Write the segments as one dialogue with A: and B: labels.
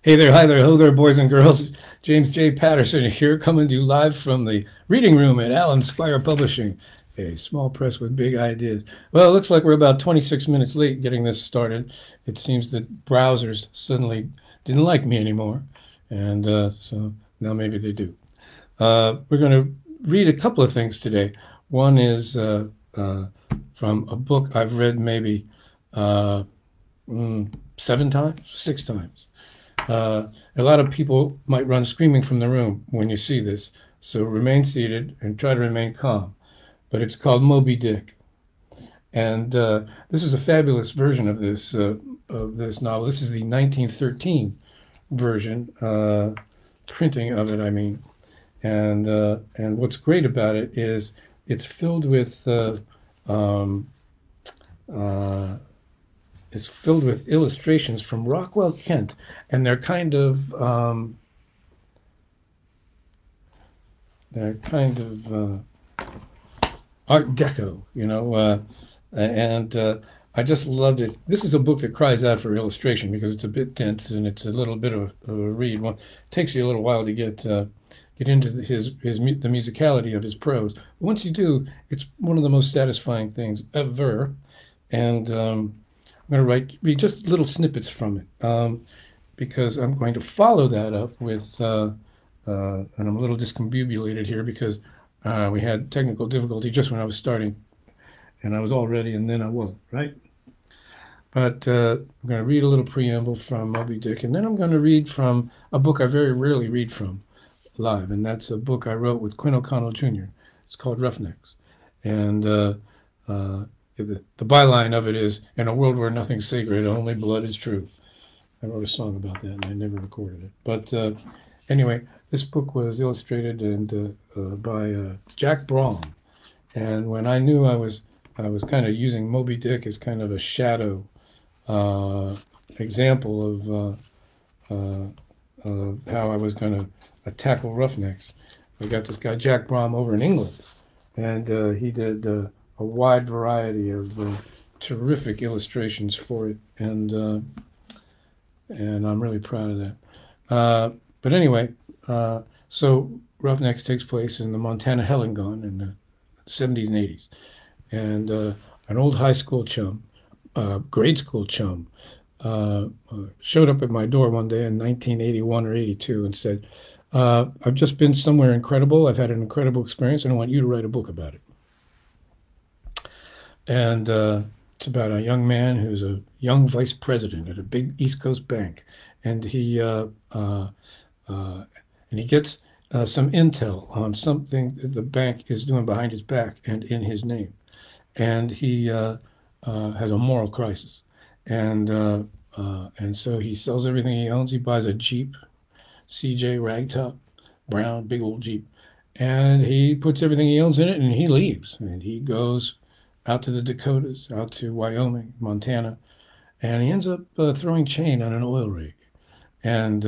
A: Hey there, hi there, hello there, boys and girls. James J. Patterson here, coming to you live from the reading room at Squire Publishing, a small press with big ideas. Well, it looks like we're about 26 minutes late getting this started. It seems that browsers suddenly didn't like me anymore, and so now maybe they do. We're going to read a couple of things today. One is from a book I've read maybe 7 times, 6 times. A lot of people might run screaming from the room when you see this, so remain seated and try to remain calm. But it's called Moby Dick, and this is a fabulous version of this novel. This is the 1913 version, printing of it, I mean. And what's great about it is it's filled with illustrations from Rockwell, Kent, and they're kind of Art Deco, you know, and I just loved it. This is a book that cries out for illustration because it's a bit dense and it's a little bit of a read. Well, it takes you a little while to get into the musicality of his prose. Once you do, it's one of the most satisfying things ever. And I'm going to read just little snippets from it because I'm going to follow that up with, and I'm a little discombobulated here because we had technical difficulty just when I was starting, and I was all ready and then I wasn't, right? But I'm going to read a little preamble from Moby Dick, and then I'm going to read from a book I very rarely read from live, and that's a book I wrote with Quinn O'Connell Jr. It's called Roughnecks, and the byline of it is, "In a world where nothing's sacred, only blood is true." I wrote a song about that, and I never recorded it. But anyway, this book was illustrated and by Jack Braun. And when I knew I was kind of using Moby Dick as kind of a shadow example of how I was going to tackle Roughnecks, I got this guy Jack Braun over in England, and he did a wide variety of terrific illustrations for it, and I'm really proud of that. But anyway, so Roughnecks takes place in the Montana Hellengone in the 70s and 80s, and an old high school chum, grade school chum, showed up at my door one day in 1981 or 82 and said, "I've just been somewhere incredible. I've had an incredible experience, and I want you to write a book about it." And it's about a young man who's a young vice president at a big East Coast bank, and he gets some intel on something that the bank is doing behind his back and in his name, and he has a moral crisis, and so he sells everything he owns. He buys a Jeep, CJ ragtop, brown, big old Jeep, and he puts everything he owns in it, and he leaves, and he goes out to the Dakotas, out to Wyoming, Montana, and he ends up throwing chain on an oil rig, and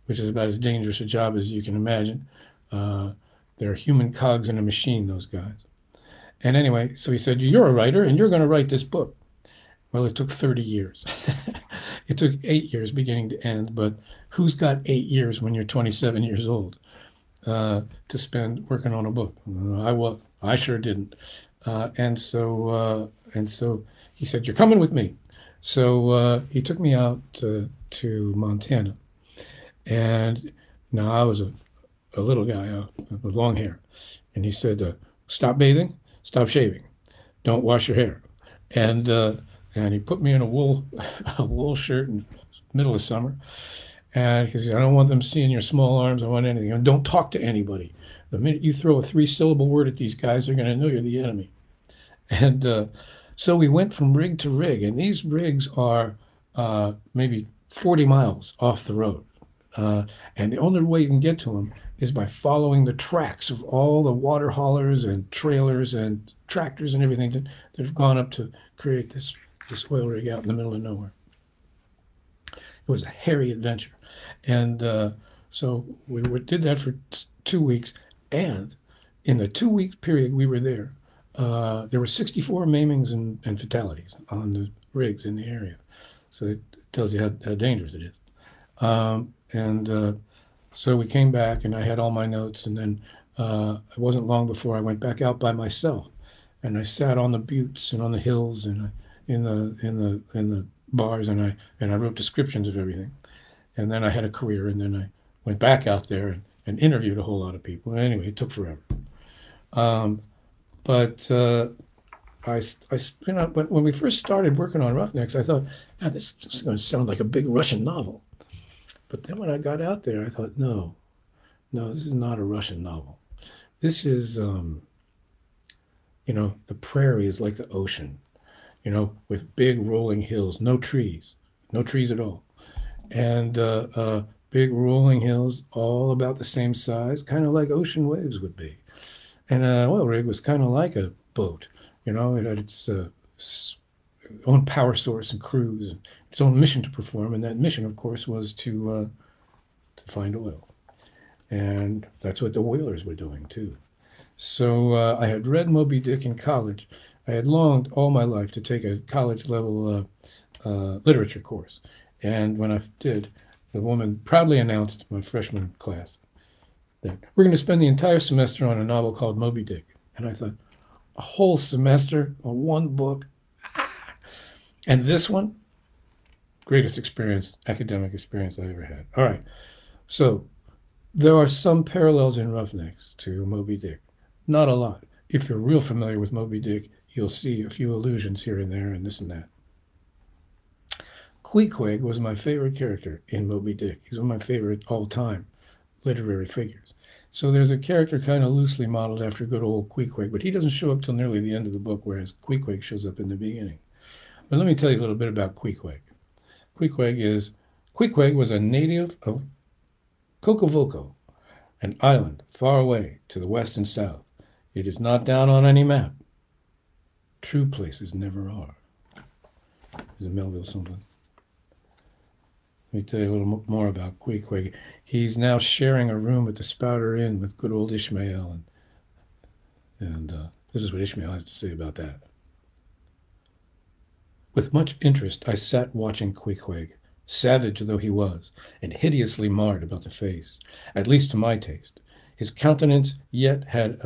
A: which is about as dangerous a job as you can imagine. They're human cogs in a machine, those guys. And anyway, so he said, "You're a writer, and you're going to write this book." Well, it took 30 years. It took 8 years beginning to end, but who's got 8 years when you're 27 years old to spend working on a book? I sure didn't. And so he said, "You're coming with me." So he took me out to Montana, and now I was a little guy with long hair, and he said, "Stop bathing, stop shaving, don't wash your hair," and he put me in a wool shirt in the middle of summer, and he said, "I don't want them seeing your small arms. I want anything. And don't talk to anybody. The minute you throw a 3-syllable word at these guys, they're going to know you're the enemy." And so we went from rig to rig, and these rigs are maybe 40 miles off the road. And the only way you can get to them is by following the tracks of all the water haulers and trailers and tractors and everything that have gone up to create this oil rig out in the middle of nowhere. It was a hairy adventure. And so we did that for 2 weeks. And in the 2-week period we were there were 64 maimings and fatalities on the rigs in the area. So it tells you how dangerous it is. So we came back, and I had all my notes, and then it wasn't long before I went back out by myself, and I sat on the buttes and on the hills and in the bars, and I wrote descriptions of everything, and then I had a career, and then I went back out there and interviewed a whole lot of people. And anyway, it took forever. But when we first started working on Roughnecks, I thought, God, this is going to sound like a big Russian novel. But then when I got out there, I thought, no, this is not a Russian novel. This is, the prairie is like the ocean, with big rolling hills, no trees at all. And big rolling hills, all about the same size, kind of like ocean waves would be. And an oil rig was kind of like a boat. It had its own power source and crews, and its own mission to perform. And that mission, of course, was to find oil. And that's what the whalers were doing, too. So I had read Moby Dick in college. I had longed all my life to take a college-level literature course. And when I did, the woman proudly announced to my freshman class that we're going to spend the entire semester on a novel called Moby Dick. And I thought, a whole semester on one book? And this one? Greatest academic experience I ever had. All right. So there are some parallels in Roughnecks to Moby Dick. Not a lot. If you're real familiar with Moby Dick, you'll see a few allusions here and there and this and that. Queequeg was my favorite character in Moby Dick. He's one of my favorite all-time literary figures. So there's a character kind of loosely modeled after good old Queequeg, but he doesn't show up till nearly the end of the book, whereas Queequeg shows up in the beginning. But let me tell you a little bit about Queequeg. Queequeg was a native of Cocovoco, an island far away to the west and south. It is not down on any map. True places never are. Is it Melville something? Let me tell you a little more about Queequeg. He's now sharing a room at the Spouter Inn with good old Ishmael, and this is what Ishmael has to say about that. With much interest, I sat watching Queequeg, savage though he was, and hideously marred about the face, at least to my taste. His countenance yet had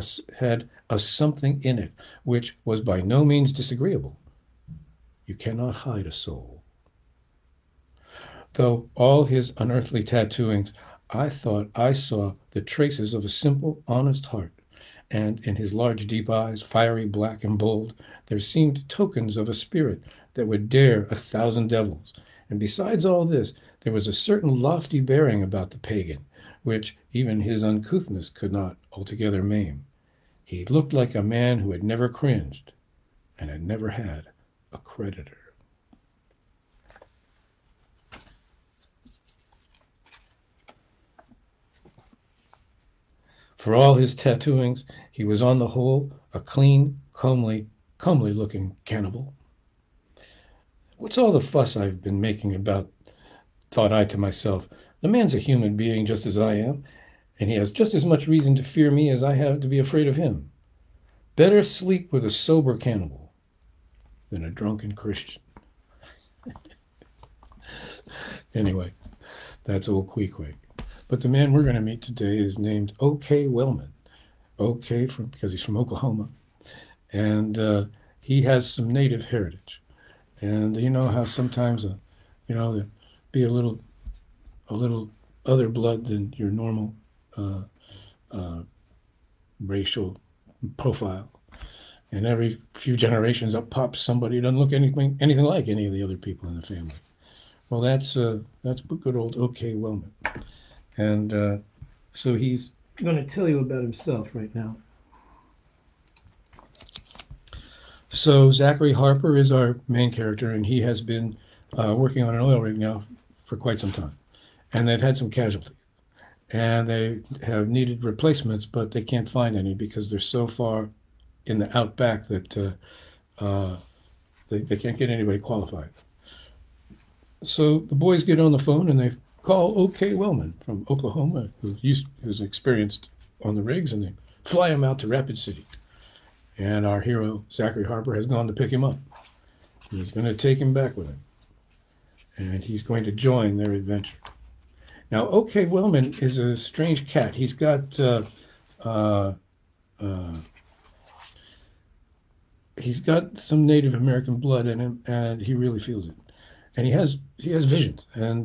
A: a something in it which was by no means disagreeable. You cannot hide a soul. Though all his unearthly tattooings, I thought I saw the traces of a simple, honest heart, and in his large, deep eyes, fiery, black, and bold, there seemed tokens of a spirit that would dare 1,000 devils. And besides all this, there was a certain lofty bearing about the pagan, which even his uncouthness could not altogether maim. He looked like a man who had never cringed and had never had a creditor. For all his tattooings, he was on the whole a clean, comely-looking cannibal. What's all the fuss I've been making about, thought I to myself. The man's a human being just as I am, and he has just as much reason to fear me as I have to be afraid of him. Better sleep with a sober cannibal than a drunken Christian. Anyway, that's old Queequeg. But the man we're going to meet today is named O.K. Wellman. O.K. because he's from Oklahoma, and he has some native heritage. And you know how sometimes, there'd be a little other blood than your normal racial profile. And every few generations up pops somebody who doesn't look anything like any of the other people in the family. Well, that's good old O.K. Wellman. And so he's going to tell you about himself right now. So Zachary Harper is our main character, and he has been working on an oil rig now for quite some time. And they've had some casualties. And they have needed replacements, but they can't find any because they're so far in the outback that they can't get anybody qualified. So the boys get on the phone and they call O.K. Wellman from Oklahoma, who's experienced on the rigs, and they fly him out to Rapid City. And our hero, Zachary Harper, has gone to pick him up. He's going to take him back with him. And he's going to join their adventure. Now, OK. Wellman is a strange cat. Uh, uh, he's got some Native American blood in him, and he really feels it. And he has visions and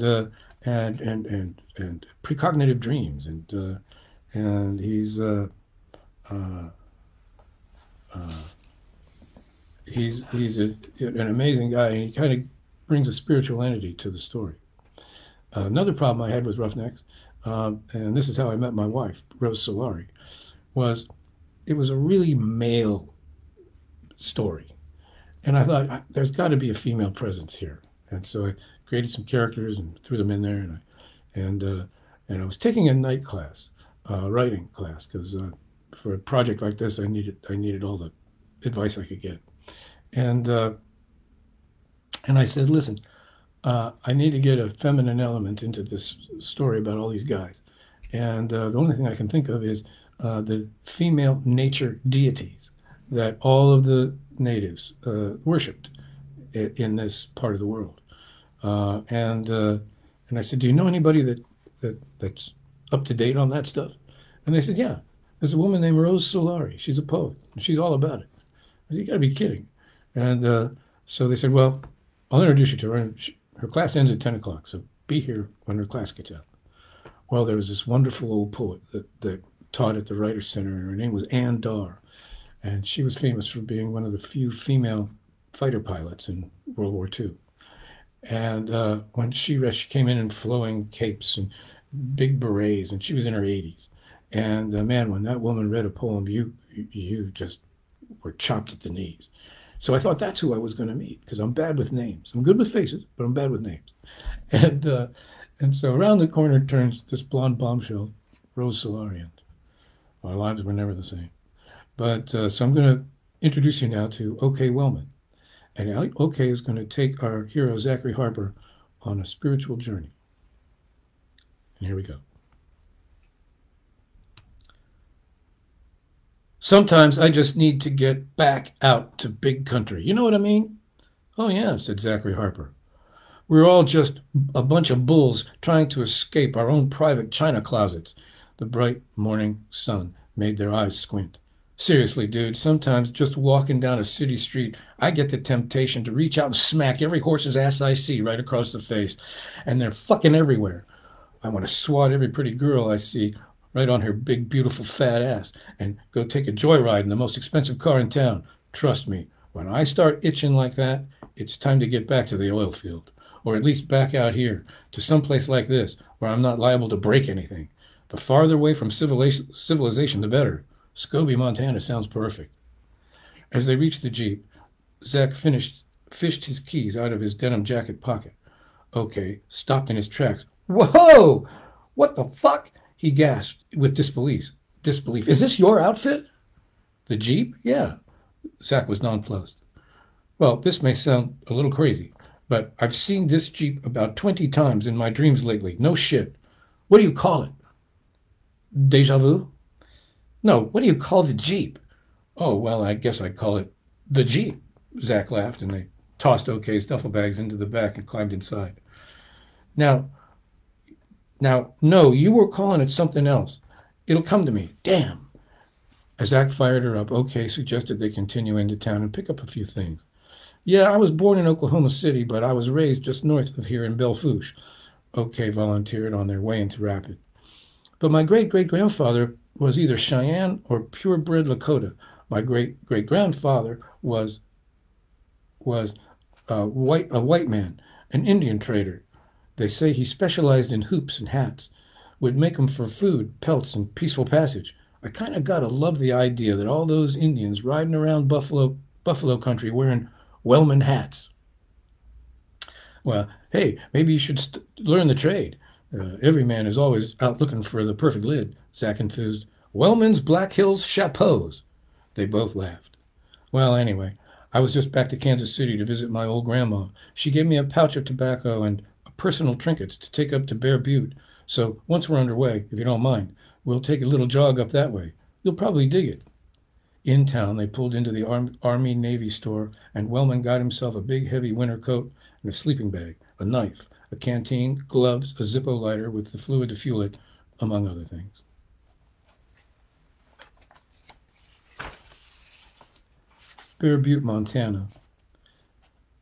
A: precognitive dreams, and uh, uh, an amazing guy, and he kind of brings a spiritual entity to the story. Another problem I had with Roughnecks, and this is how I met my wife, Rose Solari, was it was a really male story. And I thought, there's got to be a female presence here. And so I created some characters and threw them in there. And I was taking a night class, writing class, because for a project like this, I needed all the advice I could get. And I said, listen, I need to get a feminine element into this story about all these guys. And the only thing I can think of is the female nature deities that all of the natives worshipped in this part of the world. And I said, do you know anybody that's up to date on that stuff? And they said, yeah, there's a woman named Rose Solari. She's a poet, and she's all about it. I said, you got to be kidding. And so they said, well, I'll introduce you to her. Her class ends at 10 o'clock, so be here when her class gets out. Well, there was this wonderful old poet that taught at the Writers' Center, and her name was Anne Darr. And she was famous for being one of the few female fighter pilots in World War II. And when she came in flowing capes and big berets, and she was in her 80s. And man, when that woman read a poem, you just were chopped at the knees. So I thought that's who I was going to meet, because I'm bad with names. I'm good with faces, but I'm bad with names. And so around the corner turns this blonde bombshell, Rose Solari. Our lives were never the same. But so I'm going to introduce you now to OK. Wellman. And OK is going to take our hero, Zachary Harper, on a spiritual journey. And here we go. Sometimes I just need to get back out to big country. You know what I mean? Oh, yeah, said Zachary Harper. We're all just a bunch of bulls trying to escape our own private china closets. The bright morning sun made their eyes squint. Seriously, dude, sometimes just walking down a city street, I get the temptation to reach out and smack every horse's ass I see right across the face. And they're fucking everywhere. I want to swat every pretty girl I see right on her big, beautiful, fat ass and go take a joyride in the most expensive car in town. Trust me, when I start itching like that, it's time to get back to the oil field, or at least back out here to some place like this where I'm not liable to break anything. The farther away from civilization, the better. Scobie, Montana sounds perfect. As they reached the Jeep, Zach fished his keys out of his denim jacket pocket. OK stopped in his tracks. Whoa! What the fuck? He gasped with disbelief. Is this your outfit? The Jeep? Yeah. Zach was nonplussed. Well, this may sound a little crazy, but I've seen this Jeep about 20 times in my dreams lately. No shit. What do you call it? Deja vu? No, what do you call the Jeep? Oh, well, I guess I'd call it the Jeep. Zach laughed, and they tossed OK's duffel bags into the back and climbed inside. Now, no, you were calling it something else. It'll come to me. Damn. As Zach fired her up, OK suggested they continue into town and pick up a few things. Yeah, I was born in Oklahoma City, but I was raised just north of here in Belle Fourche. OK volunteered on their way into Rapid. But my great-great-grandfather was either Cheyenne or purebred Lakota. My great-great-grandfather was a white man, an Indian trader. They say he specialized in hoops and hats, would make them for food, pelts, and peaceful passage. I kind of gotta love the idea that all those Indians riding around Buffalo country wearing Wellman hats. Well, hey, maybe you should learn the trade. Every man is always out looking for the perfect lid, Zach enthused. Wellman's Black Hills chapeaus. They both laughed. Well, anyway, I was just back to Kansas City to visit my old grandma. She gave me a pouch of tobacco and personal trinkets to take up to Bear Butte. So once we're underway, if you don't mind, we'll take a little jog up that way. You'll probably dig it. In town, they pulled into the Army-Navy store, and Wellman got himself a big, heavy winter coat and a sleeping bag, a knife, a canteen, gloves, a Zippo lighter with the fluid to fuel it, among other things. Bear Butte, Montana.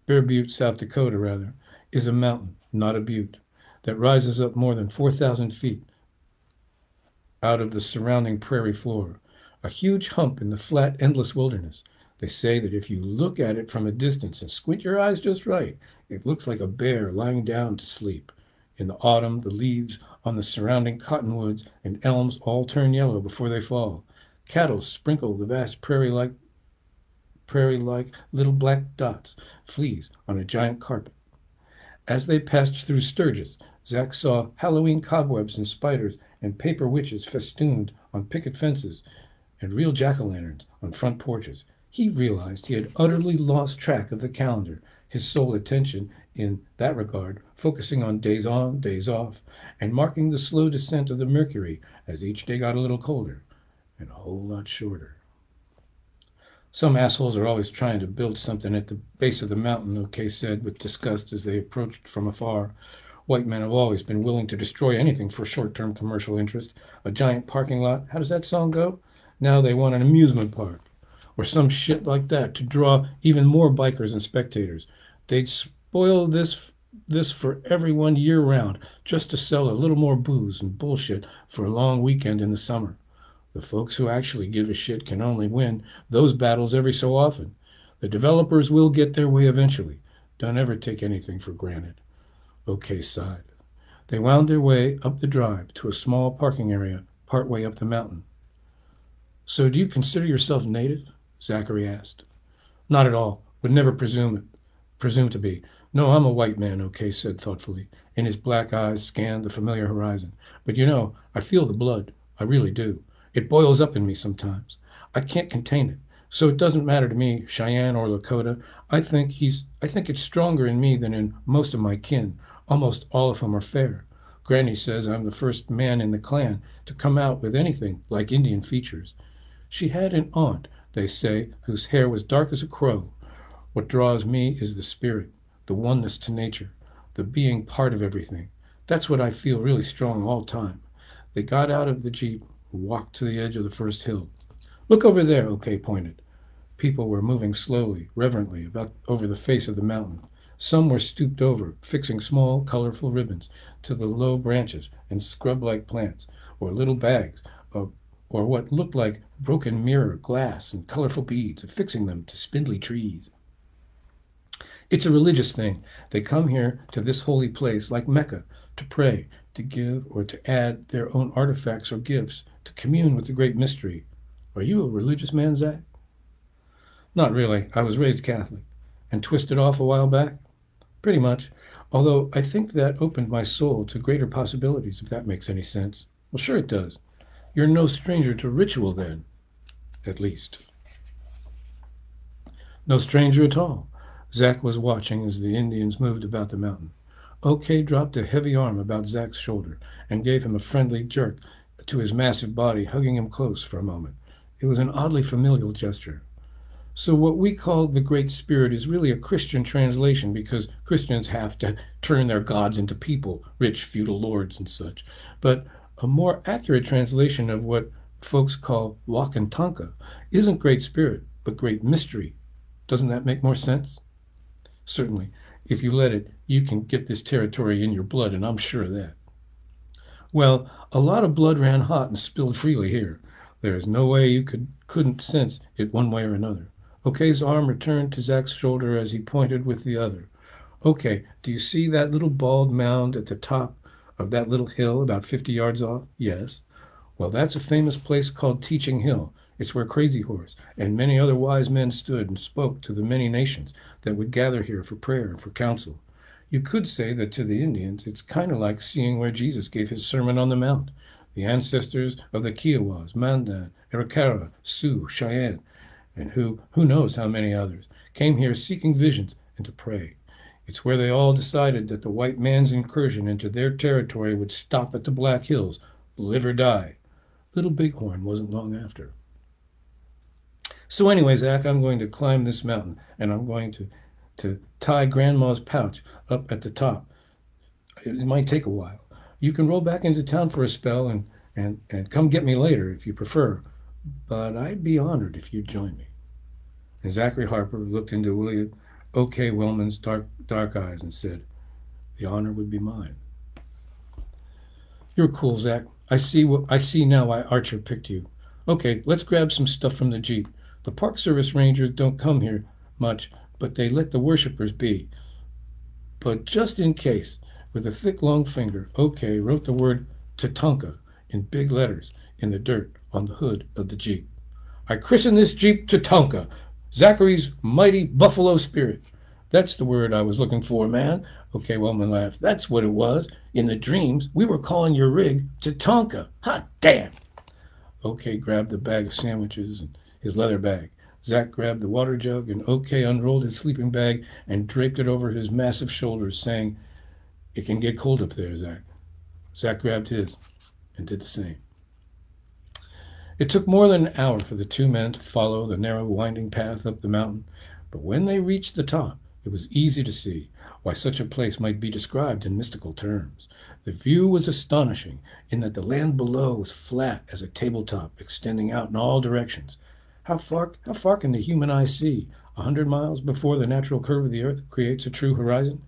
A: Bear Butte, South Dakota, rather, is a mountain, not a butte, that rises up more than 4,000 feet out of the surrounding prairie floor, a huge hump in the flat, endless wilderness. They say that if you look at it from a distance and squint your eyes just right, it looks like a bear lying down to sleep. In the autumn, the leaves on the surrounding cottonwoods and elms all turn yellow before they fall. Cattle sprinkle the vast prairie-like little black dots, fleas on a giant carpet. As they passed through Sturgis, Zach saw Halloween cobwebs and spiders and paper witches festooned on picket fences and real jack-o'-lanterns on front porches. He realized he had utterly lost track of the calendar, his sole attention in that regard focusing on days on, days off, and marking the slow descent of the mercury as each day got a little colder and a whole lot shorter. Some assholes are always trying to build something at the base of the mountain, O'Kay said with disgust as they approached from afar. White men have always been willing to destroy anything for short-term commercial interest. A giant parking lot, how does that song go? Now they want an amusement park, or some shit like that to draw even more bikers and spectators. They'd spoil this for everyone year-round just to sell a little more booze and bullshit for a long weekend in the summer. The folks who actually give a shit can only win those battles every so often. The developers will get their way eventually. Don't ever take anything for granted. O'Kay sighed. They wound their way up the drive to a small parking area partway up the mountain. So do you consider yourself native? Zachary asked. Not at all. Would never presume to be. No, I'm a white man, O'Kay said thoughtfully, and his black eyes scanned the familiar horizon. But I feel the blood. I really do. It boils up in me sometimes. I can't contain it. So it doesn't matter to me, Cheyenne or Lakota. I think it's stronger in me than in most of my kin. Almost all of them are fair. Granny says I'm the first man in the clan to come out with anything like Indian features. She had an aunt, they say, whose hair was dark as a crow. What draws me is the spirit, the oneness to nature, the being part of everything. That's what I feel really strong all time. They got out of the Jeep and walked to the edge of the first hill. Look over there, O'Kay pointed. People were moving slowly, reverently, about over the face of the mountain. Some were stooped over, fixing small, colorful ribbons to the low branches and scrub-like plants, or little bags, or what looked like broken mirror glass and colorful beads, affixing them to spindly trees. It's a religious thing. They come here to this holy place, like Mecca, to pray, to give, or to add their own artifacts or gifts, to commune with the great mystery. Are you a religious man, Zach? Not really. I was raised Catholic. And twisted off a while back? Pretty much. Although I think that opened my soul to greater possibilities, if that makes any sense. Well, sure it does. You're no stranger to ritual, then. At least. No stranger at all. Zach was watching as the Indians moved about the mountain. O'Kay dropped a heavy arm about Zach's shoulder and gave him a friendly jerk to his massive body, hugging him close for a moment. It was an oddly familial gesture. So what we call the Great Spirit is really a Christian translation because Christians have to turn their gods into people, rich feudal lords and such. But a more accurate translation of what folks call Wakantanka isn't Great Spirit, but Great Mystery. Doesn't that make more sense? Certainly. If you let it, you can get this territory in your blood, and I'm sure of that. Well, a lot of blood ran hot and spilled freely here. There is no way you couldn't sense it one way or another. O'Kay's arm returned to Zach's shoulder as he pointed with the other. Okay, do you see that little bald mound at the top of that little hill about 50 yards off? Yes. Well, that's a famous place called Teaching Hill. It's where Crazy Horse and many other wise men stood and spoke to the many nations that would gather here for prayer and for counsel. You could say that to the Indians, it's kind of like seeing where Jesus gave his Sermon on the Mount. The ancestors of the Kiowas, Mandan, Arikara, Sioux, Cheyenne, and who knows how many others, came here seeking visions and to pray. It's where they all decided that the white man's incursion into their territory would stop at the Black Hills, live or die. Little Bighorn wasn't long after. So anyway, Zach, I'm going to climb this mountain, and I'm going to tie Grandma's pouch up at the top It might take a while. You can roll back into town for a spell and come get me later if you prefer, but I'd be honored if you'd join me." And Zachary Harper looked into William O.K. Wellman's dark eyes and said, "The honor would be mine." "You're cool, Zach. I see now why Archer picked you. Okay, let's grab some stuff from the Jeep. The Park Service rangers don't come here much, but they let the worshippers be. But just in case," with a thick, long finger, OK wrote the word Tatanka in big letters in the dirt on the hood of the Jeep. "I christen this Jeep Tatanka, Zachary's mighty buffalo spirit. That's the word I was looking for, man." OK Wellman laughed. "That's what it was. In the dreams, we were calling your rig Tatanka. Hot damn." OK grabbed the bag of sandwiches and his leather bag. Zach grabbed the water jug, and OK unrolled his sleeping bag and draped it over his massive shoulders, saying, "It can get cold up there, Zach." Zach grabbed his and did the same. It took more than an hour for the two men to follow the narrow, winding path up the mountain, but when they reached the top, it was easy to see why such a place might be described in mystical terms. The view was astonishing in that the land below was flat as a tabletop, extending out in all directions. How far can the human eye see? 100 miles before the natural curve of the earth creates a true horizon?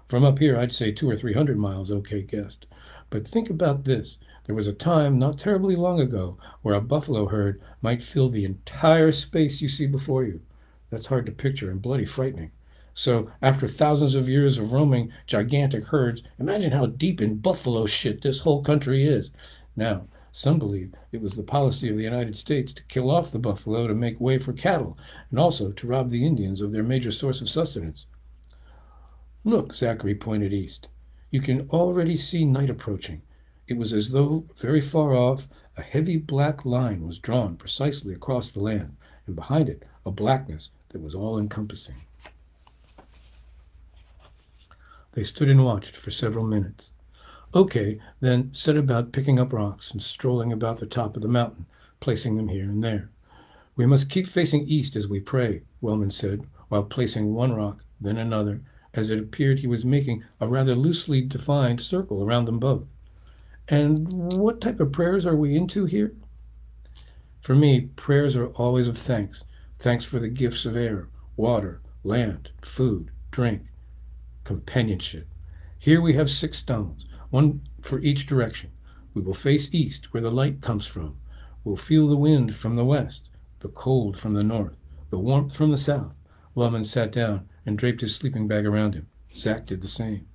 A: From up here, I'd say 200 or 300 miles, OK guessed. But think about this. There was a time not terribly long ago where a buffalo herd might fill the entire space you see before you. That's hard to picture and bloody frightening. So after thousands of years of roaming gigantic herds, imagine how deep in buffalo shit this whole country is. Now, some believe it was the policy of the United States to kill off the buffalo to make way for cattle, and also to rob the Indians of their major source of sustenance. "Look," Zachary pointed east. "You can already see night approaching." It was as though, very far off, a heavy black line was drawn precisely across the land, and behind it a blackness that was all-encompassing. They stood and watched for several minutes. OK then set about picking up rocks and strolling about the top of the mountain, placing them here and there. "We must keep facing east as we pray," Wellman said, while placing one rock, then another, as it appeared he was making a rather loosely defined circle around them both. "And what type of prayers are we into here?" "For me, prayers are always of thanks. Thanks for the gifts of air, water, land, food, drink, companionship. Here we have 6 stones, one for each direction. We will face east, where the light comes from. We'll feel the wind from the west, the cold from the north, the warmth from the south." Wellman sat down and draped his sleeping bag around him. Zach did the same.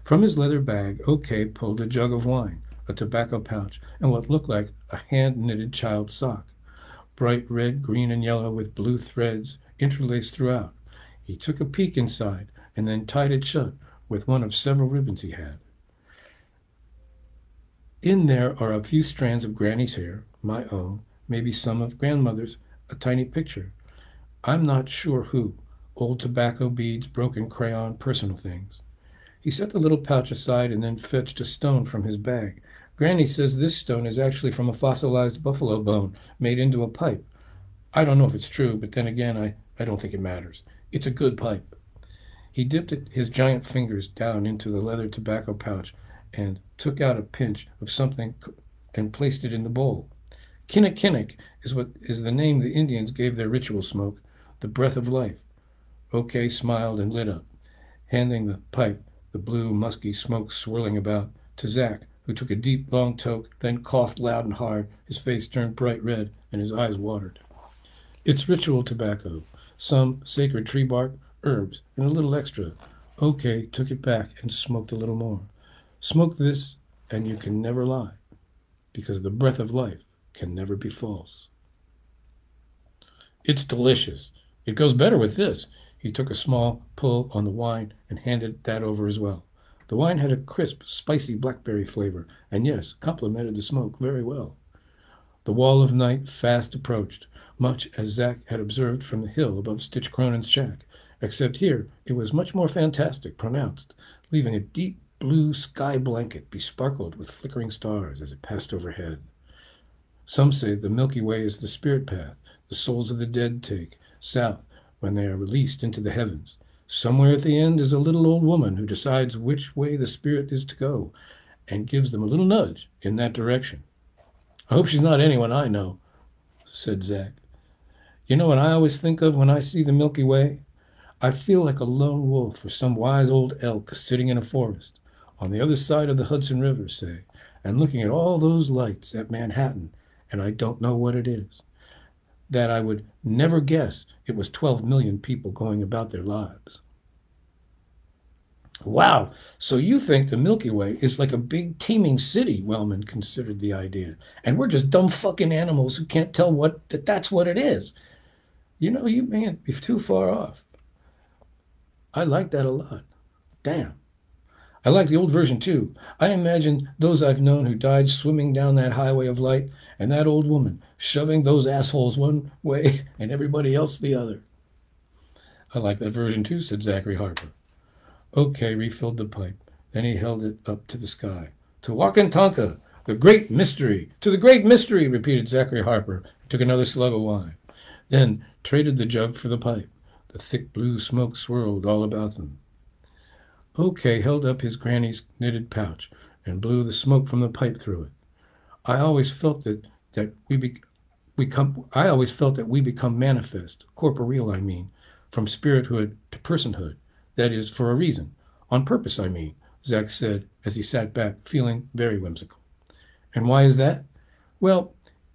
A: From his leather bag, OK pulled a jug of wine, a tobacco pouch, and what looked like a hand-knitted child's sock. Bright red, green, and yellow with blue threads interlaced throughout. He took a peek inside and then tied it shut with one of several ribbons he had. In there are a few strands of Granny's hair, my own, maybe some of Grandmother's, a tiny picture. I'm not sure who. Old tobacco beads, broken crayon, personal things. He set the little pouch aside and then fetched a stone from his bag. Granny says this stone is actually from a fossilized buffalo bone made into a pipe. I don't know if it's true, but then again, I don't think it matters. It's a good pipe. He dipped his giant fingers down into the leather tobacco pouch and took out a pinch of something and placed it in the bowl. Kinnikinnick is the name the Indians gave their ritual smoke, the breath of life. OK smiled and lit up, handing the pipe, the blue, musky smoke swirling about, to Zach, who took a deep, long toke, then coughed loud and hard. His face turned bright red, and his eyes watered. "It's ritual tobacco, some sacred tree bark, herbs, and a little extra." OK took it back and smoked a little more. "Smoke this, and you can never lie, because the breath of life can never be false." "It's delicious. It goes better with this." He took a small pull on the wine and handed that over as well. The wine had a crisp, spicy blackberry flavor, and yes, complemented the smoke very well. The wall of night fast approached, much as Zach had observed from the hill above Stitch Cronin's shack, except here it was much more fantastic, pronounced, leaving a deep blue sky blanket besparkled with flickering stars as it passed overhead. Some say the Milky Way is the spirit path the souls of the dead take south when they are released into the heavens. Somewhere at the end is a little old woman who decides which way the spirit is to go and gives them a little nudge in that direction. I hope she's not anyone I know, said Zach. You know what I always think of when I see the Milky Way? I feel like a lone wolf or some wise old elk sitting in a forest on the other side of the Hudson River, say, and looking at all those lights at Manhattan, and I don't know what it is. That I would never guess it was 12 million people going about their lives. Wow, so you think the Milky Way is like a big teeming city, Wellman considered the idea, and we're just dumb fucking animals who can't tell that's what it is. You know, you mayn't be too far off. I like that a lot. Damn. I like the old version too. I imagine those I've known who died swimming down that highway of light, and that old woman shoving those assholes one way and everybody else the other. I like that version too, said Zachary Harper. Okay, refilled the pipe. Then he held it up to the sky. To Wakantanka, the great mystery. To the great mystery, repeated Zachary Harper, and took another slug of wine. Then traded the jug for the pipe. The thick blue smoke swirled all about them. OK held up his granny's knitted pouch and blew the smoke from the pipe through it. I always felt that we become manifest, corporeal, I mean, from spirithood to personhood. That is, for a reason. On purpose, I mean, Zach said as he sat back, feeling very whimsical. And why is that? Well,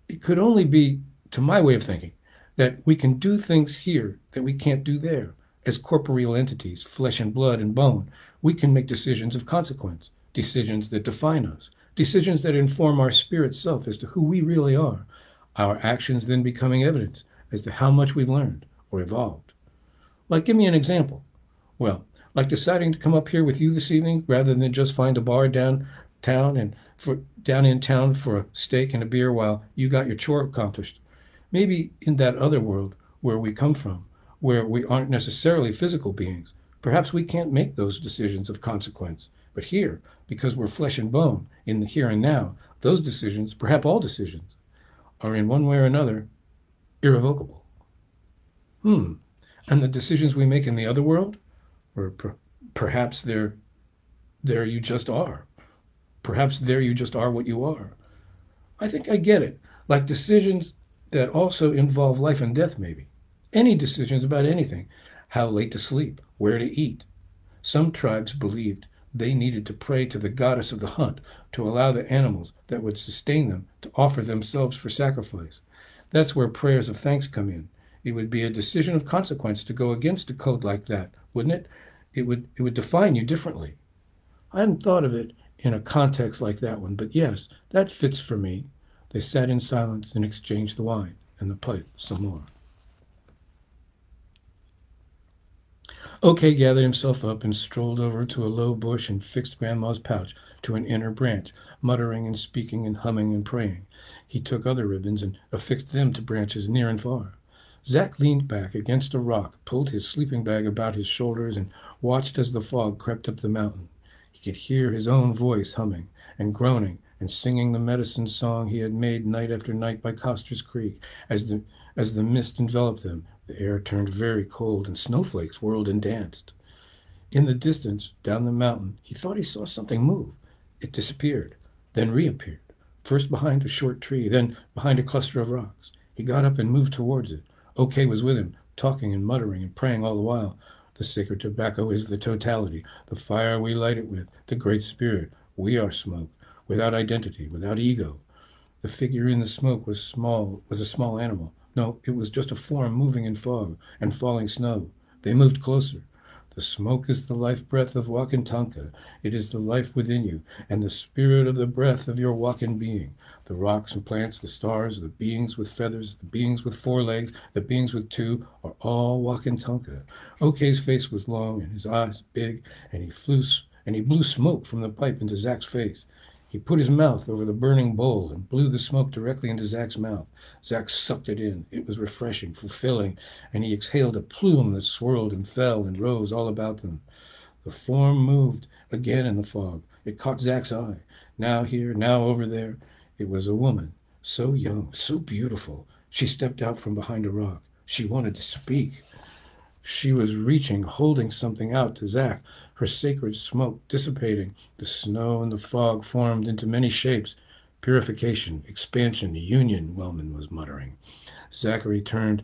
A: it could only be, to my way of thinking, that we can do things here that we can't do there. As corporeal entities, flesh and blood and bone, we can make decisions of consequence, decisions that define us, decisions that inform our spirit self as to who we really are, our actions then becoming evidence as to how much we've learned or evolved. Like, give me an example. Well, like deciding to come up here with you this evening rather than just find a bar down in town for a steak and a beer while you got your chore accomplished. Maybe in that other world where we come from, where we aren't necessarily physical beings, perhaps we can't make those decisions of consequence. But here, because we're flesh and bone, in the here and now, those decisions, perhaps all decisions, are in one way or another irrevocable. And the decisions we make in the other world? Or perhaps there you just are. Perhaps there you just are what you are. I think I get it. Like decisions that also involve life and death, maybe. Any decisions about anything. How late to sleep, where to eat. Some tribes believed they needed to pray to the goddess of the hunt to allow the animals that would sustain them to offer themselves for sacrifice. That's where prayers of thanks come in. It would be a decision of consequence to go against a code like that, wouldn't it? It would define you differently. I hadn't thought of it in a context like that one, but yes, that fits for me. They sat in silence and exchanged the wine and the pipe some more. OK gathered himself up and strolled over to a low bush and fixed Grandma's pouch to an inner branch, muttering and speaking and humming and praying. He took other ribbons and affixed them to branches near and far. Zach leaned back against a rock, pulled his sleeping bag about his shoulders, and watched as the fog crept up the mountain. He could hear his own voice humming and groaning and singing the medicine song he had made night after night by Coster's Creek. As the mist enveloped them, the air turned very cold and snowflakes whirled and danced. In the distance, down the mountain, he thought he saw something move. It disappeared, then reappeared, first behind a short tree, then behind a cluster of rocks. He got up and moved towards it. OK was with him, talking and muttering and praying all the while. The sacred tobacco is the totality, the fire we light it with, the great spirit. We are smoke, without identity, without ego. The figure in the smoke was a small animal. No, it was just a form moving in fog and falling snow. They moved closer. The smoke is the life breath of Wakantanka. It is the life within you, and the spirit of the breath of your Wakan being. The rocks and plants, the stars, the beings with feathers, the beings with 4 legs, the beings with 2, are all Wakantanka. OK's face was long and his eyes big, and he blew smoke from the pipe into Zach's face. He put his mouth over the burning bowl and blew the smoke directly into Zach's mouth. Zach sucked it in. It was refreshing, fulfilling, and he exhaled a plume that swirled and fell and rose all about them. The form moved again in the fog. It caught Zach's eye. Now here, now over there. It was a woman, so young, so beautiful. She stepped out from behind a rock. She wanted to speak. She was reaching, holding something out to Zach, her sacred smoke dissipating. The snow and the fog formed into many shapes. Purification, expansion, union, Wellman was muttering. Zachary turned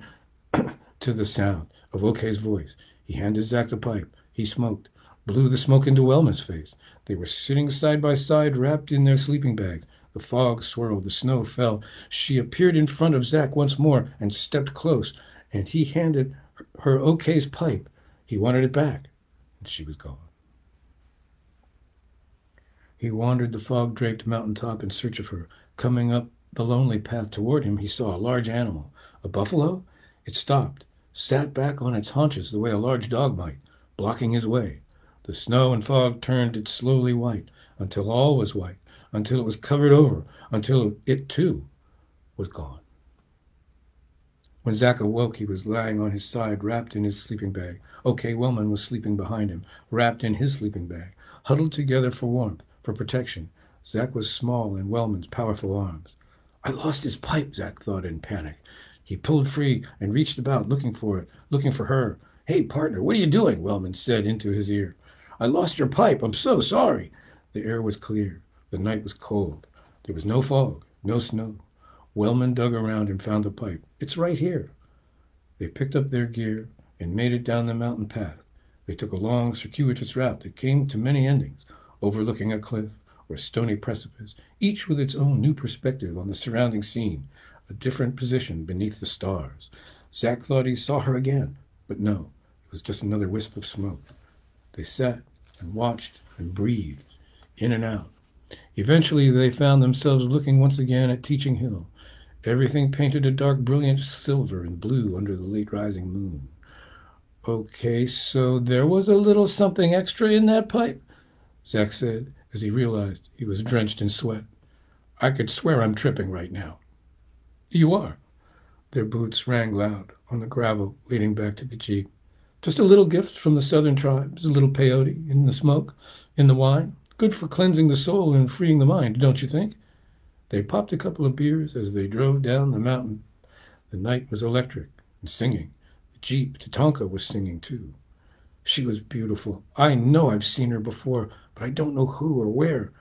A: to the sound of Okay's voice. He handed Zach the pipe. He smoked, blew the smoke into Wellman's face. They were sitting side by side, wrapped in their sleeping bags. The fog swirled, the snow fell. She appeared in front of Zach once more and stepped close, and he handed her Okay's pipe. He wanted it back, and she was gone. He wandered the fog-draped mountaintop in search of her. Coming up the lonely path toward him, he saw a large animal. A buffalo? It stopped, sat back on its haunches the way a large dog might, blocking his way. The snow and fog turned it slowly white, until all was white, until it was covered over, until it, too, was gone. When Zach awoke, he was lying on his side, wrapped in his sleeping bag. Okay, Wellman was sleeping behind him, wrapped in his sleeping bag, huddled together for warmth, for protection. Zach was small in Wellman's powerful arms. I lost his pipe, Zach thought in panic. He pulled free and reached about, looking for it, looking for her. Hey, partner, what are you doing? Wellman said into his ear. I lost your pipe. I'm so sorry. The air was clear. The night was cold. There was no fog, no snow. Wellman dug around and found the pipe. It's right here. They picked up their gear and made it down the mountain path. They took a long, circuitous route that came to many endings, overlooking a cliff or stony precipice, each with its own new perspective on the surrounding scene, a different position beneath the stars. Zach thought he saw her again, but no, it was just another wisp of smoke. They sat and watched and breathed, in and out. Eventually, they found themselves looking once again at Teaching Hill. Everything painted a dark, brilliant silver and blue under the late rising moon. Okay, so there was a little something extra in that pipe, Zach said, as he realized he was drenched in sweat. I could swear I'm tripping right now. You are. Their boots rang loud on the gravel leading back to the jeep. Just a little gift from the southern tribes, a little peyote in the smoke, in the wine. Good for cleansing the soul and freeing the mind, don't you think? They popped a couple of beers as they drove down the mountain. The night was electric and singing. The jeep, Tatanka, was singing too. She was beautiful. I know I've seen her before, but I don't know who or where.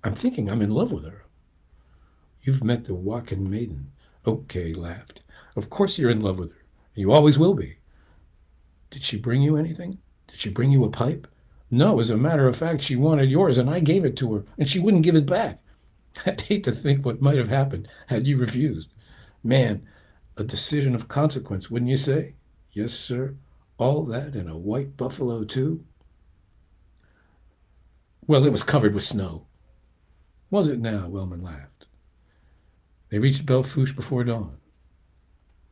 A: I'm thinking I'm in love with her. You've met the Wakan maiden. Okay, laughed. Of course you're in love with her. You always will be. Did she bring you anything? Did she bring you a pipe? No, as a matter of fact, she wanted yours, and I gave it to her, and she wouldn't give it back. I'd hate to think what might have happened had you refused. Man, a decision of consequence, wouldn't you say? Yes, sir. All that and a white buffalo, too? Well, it was covered with snow. Was it now? Wellman laughed. They reached Belfouche before dawn.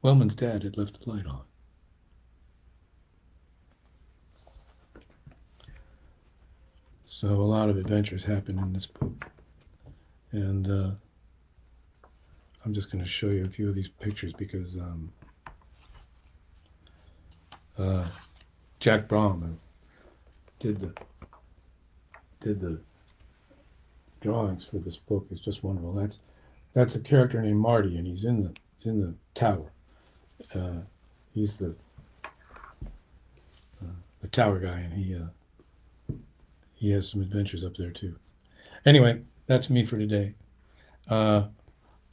A: Wellman's dad had left the light on. So a lot of adventures happen in this book. And I'm just going to show you a few of these pictures because Jack Braham did the drawings for this book. Is just wonderful. That's a character named Marty, and he's in the tower. He's the tower guy, and he has some adventures up there too. Anyway, that's me for today. I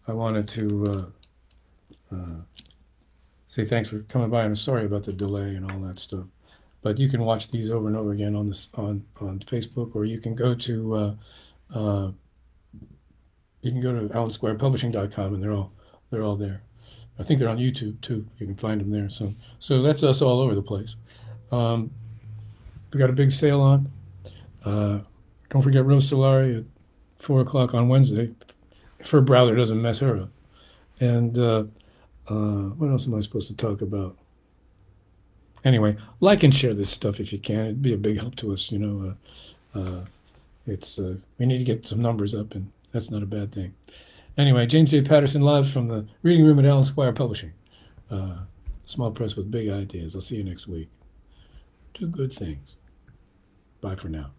A: wanted to say thanks for coming by, and I'm sorry about the delay and all that stuff. But you can watch these over and over again on Facebook, or you can go to AlanSquirePublishing.com, and they're all there. I think they're on YouTube too. You can find them there. So that's us all over the place. We got a big sale on. Don't forget Rose Solari at 4 o'clock on Wednesday, if her brother doesn't mess her up. And what else am I supposed to talk about? Anyway, like and share this stuff if you can. It'd be a big help to us, you know. We need to get some numbers up, and that's not a bad thing. Anyway, James J. Patterson live from the reading room at Alan Squire Publishing. Small press with big ideas. I'll see you next week. Do good things. Bye for now.